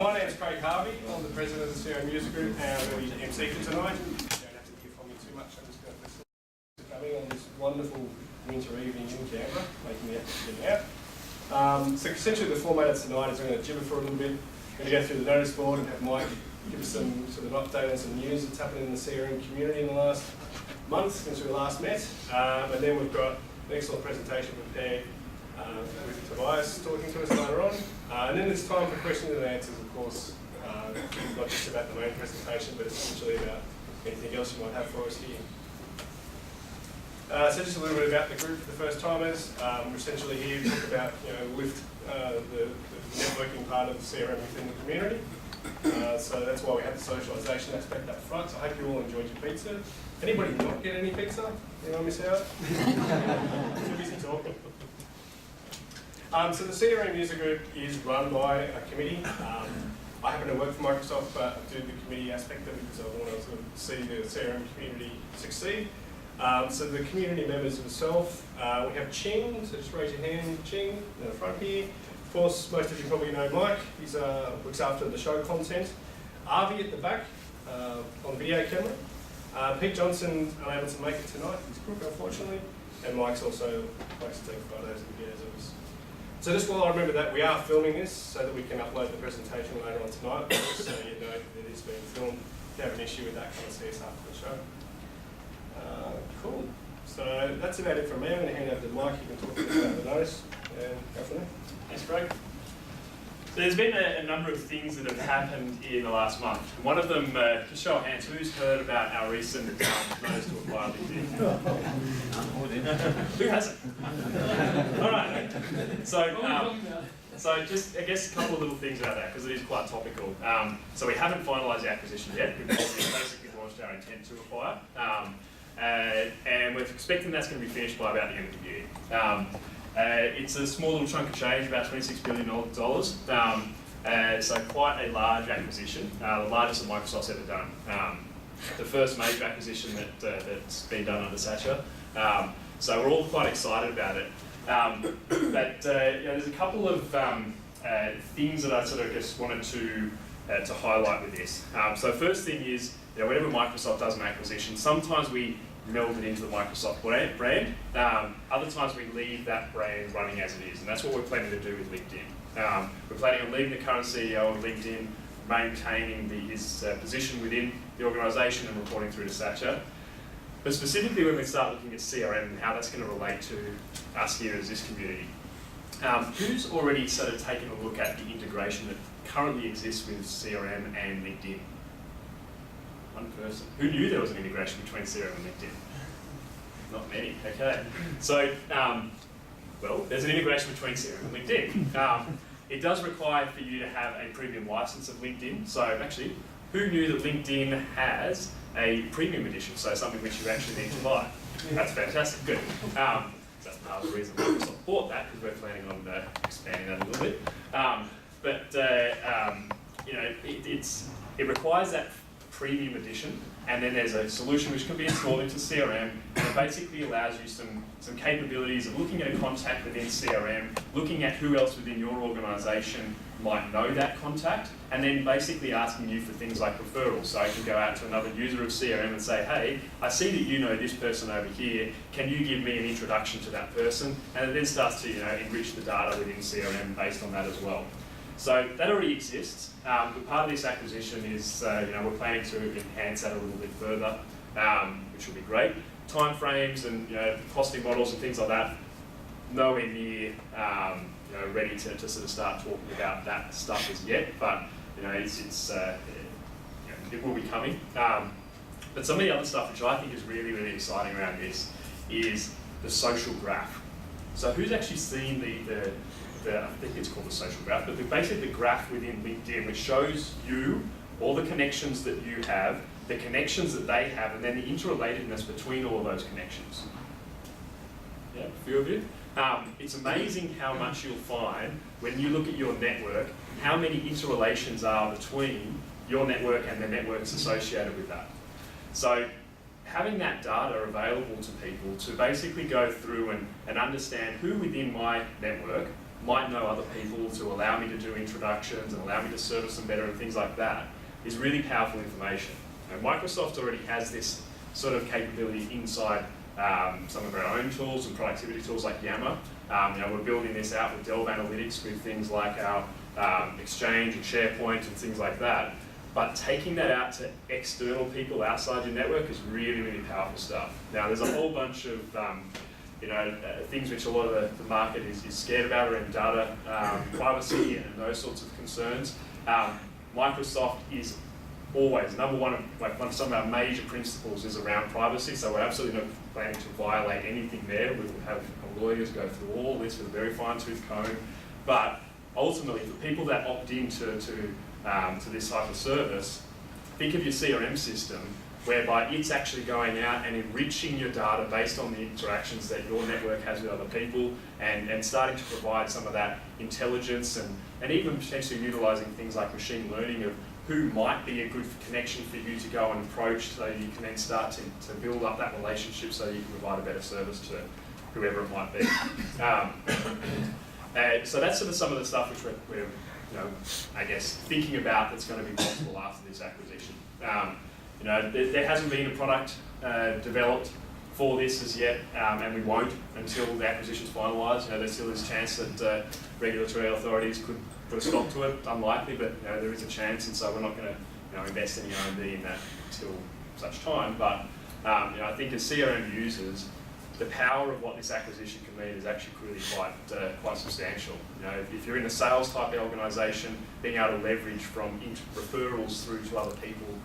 My name's Craig Harvey. I'm the president of the CRM User Group and I'm going to be MC for tonight. You don't have to hear from me too much. I'm just going to listen to coming on this wonderful winter evening in Canberra, making the effort to get out. So essentially the format of tonight is we're going to gibber for a little bit. We're going to go through the notice board and have Mike give us some sort of update on some news that's happening in the CRM community in the last month since we last met. And then we've got an excellent presentation prepared with Tobias talking to us later on. And then it's time for questions and answers, of course, not just about the main presentation, but essentially about anything else you might have for us here. So just a little bit about the group for the first timers. We're essentially here to talk about, lift the networking part of the CRM within the community. So that's why we have the socialisation aspect up front. So I hope you all enjoyed your pizza. Anybody not get any pizza? Anyone miss out? Too busy talking. So the CRM User Group is run by a committee. I happen to work for Microsoft, but I do the committee aspect of it because I want to sort of see the CRM community succeed. So the community members themselves, we have Ching, so just raise your hand, Ching, in the front here. Of course, most of you probably know Mike. He looks after the show content. Harvey at the back on the video camera. Pete Johnson unable to make it tonight. He's crook, unfortunately. And Mike's also likes to take photos and videos of us. So just while I remember that, we are filming this so that we can upload the presentation later on tonight. Just so you know that it is being filmed. If you have an issue with that, come and see us after the show. Cool. So that's about it from me. I'm going to hand over to Mike. You can talk a bit about the notice and go from there. Thanks, Craig. So there's been a number of things that have happened in the last month. One of them, just show of hands, who's heard about our recent notice to acquire LinkedIn? Who hasn't? All right. So just, I guess, a couple of little things about that, because it is quite topical. So we haven't finalised the acquisition yet. We've basically launched our intent to acquire. And we're expecting that's going to be finished by about the end of the year. It's a small little chunk of change, about $26 billion. So quite a large acquisition, the largest that Microsoft's ever done. The first major acquisition that's been done under Satya. So we're all quite excited about it. But there's a couple of things that I sort of just wanted to highlight with this. So first thing is, whenever Microsoft does an acquisition, sometimes we meld it into the Microsoft brand. Other times we leave that brand running as it is, and that's what we're planning to do with LinkedIn. We're planning on leaving the current CEO of LinkedIn, maintaining his position within the organisation and reporting through to Satya. But specifically when we start looking at CRM and how that's going to relate to us here as this community, who's already sort of taken a look at the integration that currently exists with CRM and LinkedIn? One person. Who knew there was an integration between CRM and LinkedIn? Not many, okay. So, well, there's an integration between CRM and LinkedIn. It does require for you to have a premium license of LinkedIn. So actually, who knew that LinkedIn has a premium edition, so something which you actually need to buy? That's fantastic, good. So that's part of the reason Microsoft bought that, because we're planning on expanding that a little bit. It requires that premium edition, and then there's a solution which can be installed into CRM, and it basically allows you some capabilities of looking at a contact within CRM, looking at who else within your organisation might know that contact, and then basically asking you for things like referrals. So I can go out to another user of CRM and say, hey, I see that you know this person over here, can you give me an introduction to that person? And it then starts to enrich the data within CRM based on that as well. So that already exists, but part of this acquisition is we're planning to enhance that a little bit further, which will be great. Timeframes and costing models and things like that, nowhere near ready to sort of start talking about that stuff as yet, but it will be coming. But some of the other stuff which I think is really, really exciting around this is the social graph. So who's actually seen I think it's called the social graph, but basically the graph within LinkedIn which shows you all the connections that you have, the connections that they have, and then the interrelatedness between all of those connections. Yeah, a few of you. It's amazing how much you'll find when you look at your network, how many interrelations are between your network and the networks associated with that. So having that data available to people to basically go through and understand who within my network might know other people to allow me to do introductions and allow me to service them better and things like that, is really powerful information. And Microsoft already has this sort of capability inside some of our own tools and productivity tools like Yammer. We're building this out with Delve Analytics with things like our Exchange and SharePoint and things like that. But taking that out to external people outside your network is really, really powerful stuff. Now, there's a whole bunch of things which a lot of the market is scared about around data privacy and those sorts of concerns. Microsoft is always number one of some of our major principles is around privacy, so we're absolutely not planning to violate anything there. We will have our lawyers go through all this with a very fine-tooth comb, but ultimately for people that opt into to this type of service, think of your CRM system whereby it's actually going out and enriching your data based on the interactions that your network has with other people and starting to provide some of that intelligence and even potentially utilising things like machine learning of who might be a good connection for you to go and approach so you can then start to build up that relationship so you can provide a better service to whoever it might be. So that's sort of some of the stuff which we're I guess, thinking about that's going to be possible after this acquisition. There hasn't been a product developed for this as yet, and we won't until the acquisition is finalised. There still is a chance that regulatory authorities could put a stop to it. Unlikely, but there is a chance, and so we're not going to invest any R&D in that until such time. But I think as CRM users, the power of what this acquisition can mean is actually really quite substantial. If you're in a sales type of organisation, being able to leverage from referrals through to other people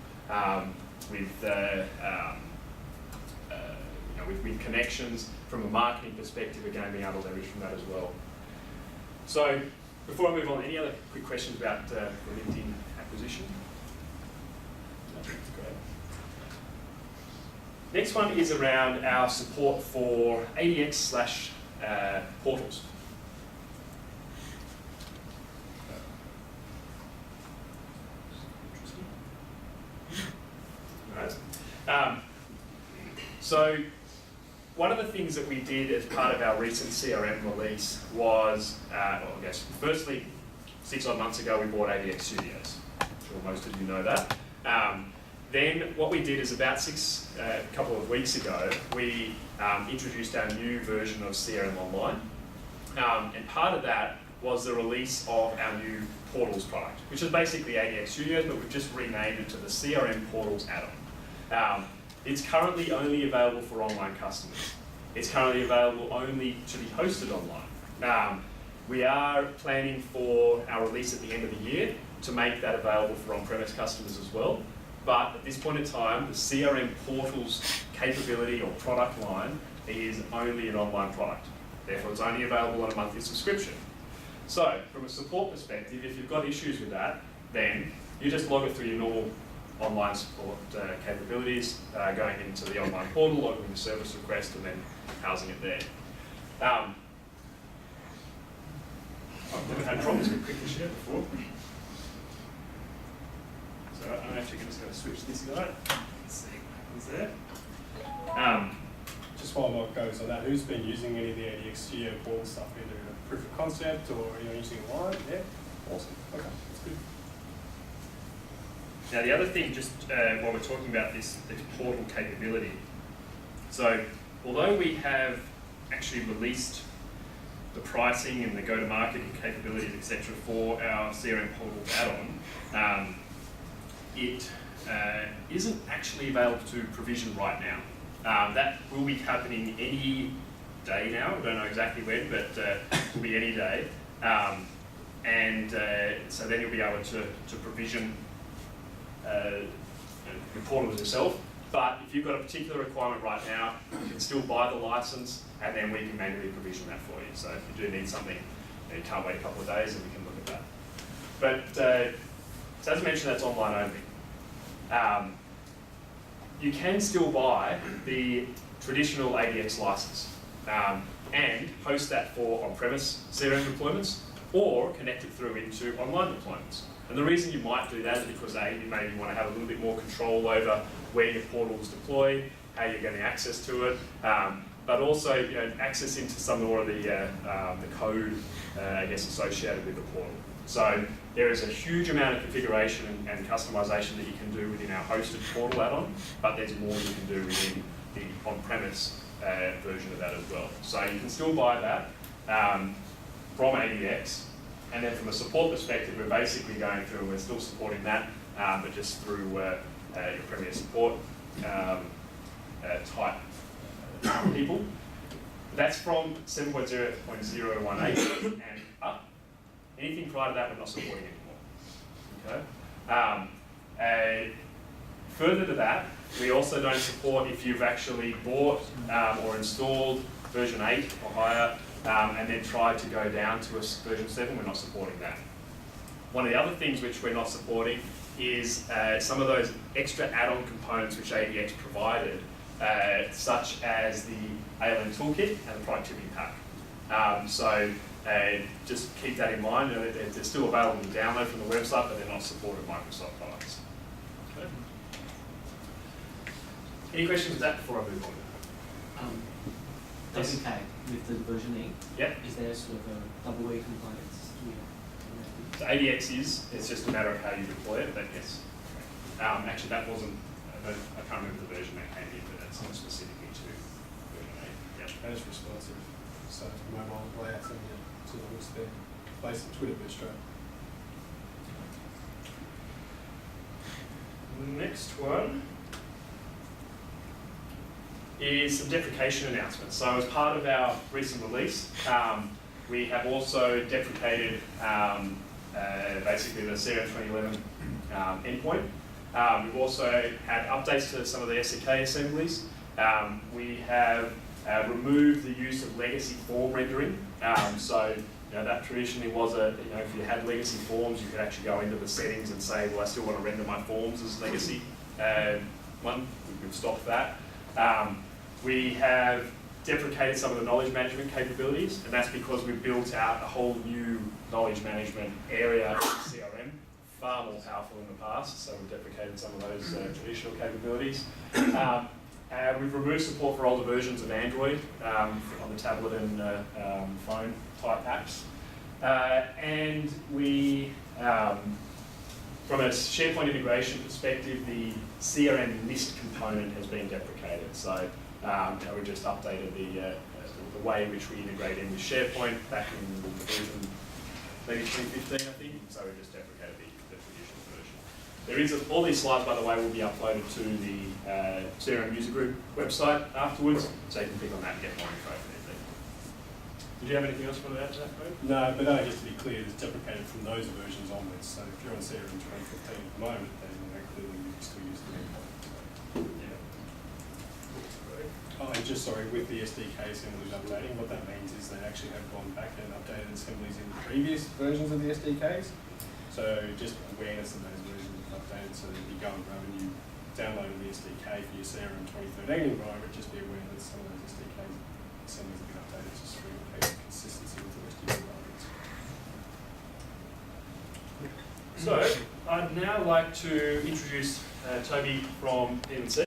with connections from a marketing perspective, again being able to leverage from that as well. So before I move on, any other quick questions about the LinkedIn acquisition? Great. Next one is around our support for ADX / portals. Right. So one of the things that we did as part of our recent CRM release was, firstly, 6 odd months ago we bought ADX Studios. I'm sure most of you know that. Then what we did is about a couple of weeks ago, we introduced our new version of CRM Online. And part of that was the release of our new Portals product, which is basically ADX Studios, but we've just renamed it to the CRM Portals add-on. It's currently only available for online customers. It's currently available only to be hosted online. We are planning for our release at the end of the year to make that available for on-premise customers as well. But at this point in time, the CRM Portals capability or product line is only an online product. Therefore, it's only available on a monthly subscription. So, from a support perspective, if you've got issues with that, then you just log it through your normal online support capabilities, going into the online portal, logging the service request, and then housing it there. I've never had problems with quick share before. So I'm actually just going to switch this guy. Let's see what happens there. Just while Mark goes on that, who's been using any of the ADX Studio portal stuff, either a proof of concept or using it live? Yeah, awesome. Okay, that's good. Now the other thing, just while we're talking about this portal capability, so although we have actually released the pricing and the go-to-market capabilities, etc., for our CRM Portal add-on, it isn't actually available to provision right now. That will be happening any day now. I don't know exactly when, but it will be any day. So then you'll be able to provision the portals yourself. But if you've got a particular requirement right now, you can still buy the license, and then we can manually provision that for you. So if you do need something, you can't wait a couple of days, and we can look at that. But so as mentioned, that's online only. You can still buy the traditional ADX license and host that for on-premise CRM deployments or connect it through into online deployments. And the reason you might do that is because you maybe want to have a little bit more control over where your portal is deployed, how you're getting access to it. but also access into some more of the code, I guess, associated with the portal. So there is a huge amount of configuration and customization that you can do within our hosted portal add-on, but there's more you can do within the on-premise version of that as well. So you can still buy that from ADX, and then from a support perspective, we're basically going through, and we're still supporting that, but just through your Premier support type people. That's from 7.0.018 and up. Anything prior to that, we're not supporting anymore. Okay. Further to that, we also don't support if you've actually bought or installed version 8 or higher, and then tried to go down to a version 7. We're not supporting that. One of the other things which we're not supporting is some of those extra add-on components which ADX provided, such as the ALM toolkit and the productivity pack. Just keep that in mind. They're still available to download from the website, but they're not supported Microsoft products. Okay. Any questions with that before I move on? That's okay with the versioning. Yep. Is there sort of a double E components? So ADX it's just a matter of how you deploy it, but yes. Actually, that wasn't, I can't remember the version that came in, but that's not specifically to version 8. Yep. That is responsive. So for mobile layouts and to the looks there. Place the Twitter bootstrap. Next one is some deprecation announcements. So as part of our recent release, we have also deprecated basically the CRM 2011 endpoint. We've also had updates to some of the SDK assemblies. We have removed the use of legacy form rendering. That traditionally was if you had legacy forms, you could actually go into the settings and say, well, I still want to render my forms as legacy one. We've stopped that. We have deprecated some of the knowledge management capabilities, and that's because we built out a whole new knowledge management area in CRM, far more powerful than the past, so we've deprecated some of those traditional capabilities. We've removed support for older versions of Android on the tablet and phone type apps. And we, from a SharePoint integration perspective, the CRM list component has been deprecated. So we just updated the way in which we integrate in with SharePoint back in version maybe 2015, I think. So we just deprecated the traditional version. There is all these slides, by the way, will be uploaded to the CRM user group website afterwards, so you can click on that and get more info from there. Did you have anything else you want to add to that, Craig? No, but just to be clear, it's deprecated from those versions onwards. So if you're on CRM 2015 at the moment, then clearly you still use the endpoint. Oh, and just sorry, with the SDK assemblies updating, what that means is they actually have gone back and updated assemblies in the previous versions of the SDKs. So just awareness of those versions are updated, so that if you go and run and you download the SDK for your CRM 2013 environment, just be aware that some of those SDK assemblies have been updated just to increase consistency with the rest of your environments. So I'd now like to introduce Toby from P&C.